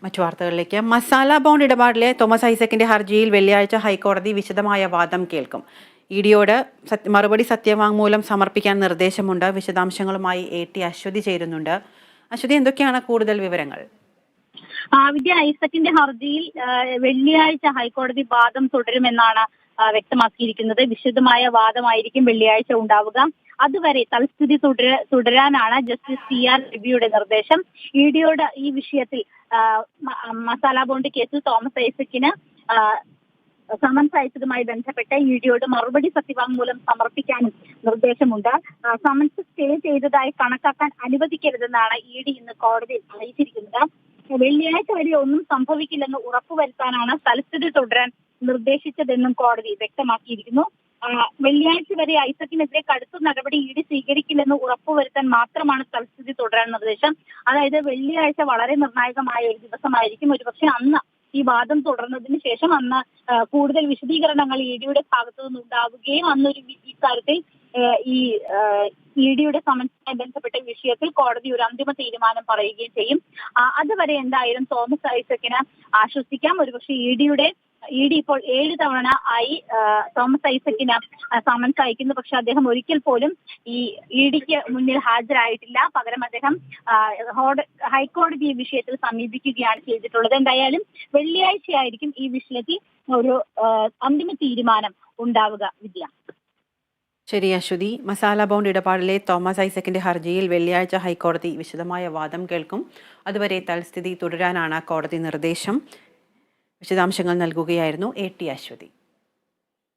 മറ്റു വാർത്തകളിലേക്ക്. Masala bond ഇടപാടിലെ Thomas ഐസക്കിന്റെ ഹർജിയിൽ വെള്ളിയാഴ്ച ഹൈക്കോടതി വിശദമായ വാദം കേൾക്കും. ഇഡിയോട് മറുപടി സത്യവാങ്മൂലം സമർപ്പിക്കാൻ നിർദ്ദേശമുണ്ട്. വിശദാംശങ്ങളുമായി AT അശ്വതി ചേരുന്നുണ്ട്. അശ്വതി, എന്തൊക്കെയാണ് കൂടുതൽ വിവരങ്ങൾ? വിദ്യ, ഐസക്കിന്റെ ഹർജിയിൽ വെള്ളിയാഴ്ച ഹൈക്കോടതി വാദം തുടരുമെന്നാണ് വ്യക്തമാക്കിയിരിക്കുന്നത്. വിശദമായ വാദമായിരിക്കും വെള്ളിയാഴ്ച ഉണ്ടാവുക. അതുവരെ തൽസ്ഥിതി തുടരാനാണ് ജസ്റ്റിസ് CR രവിയുടെ നിർദ്ദേശം. ഇഡിയോട് ഈ വിഷയത്തിൽ മസാല ബോണ്ട് കേസിൽ തോമസ് ഐസക്കിന് സമൻസ് അയച്ചതുമായി ബന്ധപ്പെട്ട് ഇഡിയോട് മറുപടി സത്യവാങ്മൂലം സമർപ്പിക്കാനും നിർദ്ദേശമുണ്ട്. സമൻസ് സ്റ്റേ ചെയ്തതായി കണക്കാക്കാൻ അനുവദിക്കരുതെന്നാണ് ED ഇന്ന് കോടതിയിൽ അറിയിച്ചിരിക്കുന്നത്. വെള്ളിയാഴ്ച വരെ ഒന്നും സംഭവിക്കില്ലെന്ന് ഉറപ്പുവരുത്താനാണ് തൽസ്ഥിതി തുടരാൻ നിർദ്ദേശിച്ചതെന്നും കോടതി വ്യക്തമാക്കിയിരിക്കുന്നു. വെള്ളിയാഴ്ച വരെ ഐസക്കിനെതിരെ കടുത്ത നടപടി ED സ്വീകരിക്കില്ലെന്ന് ഉറപ്പുവരുത്താൻ മാത്രമാണ് തൽസ്ഥിതി തുടരാൻ നിർദ്ദേശം. അതായത് വെള്ളിയാഴ്ച വളരെ നിർണായകമായ ഒരു ദിവസമായിരിക്കും. ഒരുപക്ഷെ അന്ന് ഈ വാദം തുടർന്നതിന് ശേഷം അന്ന് കൂടുതൽ വിശദീകരണങ്ങൾ EDയുടെ ഭാഗത്തു നിന്നുണ്ടാവുകയും അന്നൊരു ഇക്കാര്യത്തിൽ ഈ EDയുടെ സമൻസുമായി ബന്ധപ്പെട്ട വിഷയത്തിൽ കോടതി ഒരു അന്തിമ തീരുമാനം പറയുകയും ചെയ്യും. അതുവരെ എന്തായാലും തോമസ് ഐസക്കിന് ആശ്വസിക്കാം. ഒരുപക്ഷെ ED ഇപ്പോൾ 7 തവണ ആയി തോമസ് ഐസക്കിന് സമൻസ് അയക്കുന്നു. പക്ഷെ അദ്ദേഹം ഒരിക്കൽ പോലും ഈ EDക്ക് മുന്നിൽ ഹാജരായിട്ടില്ല. പകരം അദ്ദേഹം ഹൈക്കോടതി ഈ വിഷയത്തിൽ സമീപിക്കുകയാണ് ചെയ്തിട്ടുള്ളത്. എന്തായാലും വെള്ളിയാഴ്ചയായിരിക്കും ഈ വിഷയത്തിൽ ഒരു അന്തിമ തീരുമാനം ഉണ്ടാവുക. വിദ്യ. ശരി അശ്വതി. മസാല ബോണ്ട് ഇടപാടിലെ തോമസ് ഐസക്കിന്റെ ഹർജിയിൽ വെള്ളിയാഴ്ച ഹൈക്കോടതി വിശദമായ വാദം കേൾക്കും. അതുവരെ തൽസ്ഥിതി തുടരാനാണ് കോടതി നിർദ്ദേശം. വിശദാംശങ്ങൾ നൽകുകയായിരുന്നു AT അശ്വതി.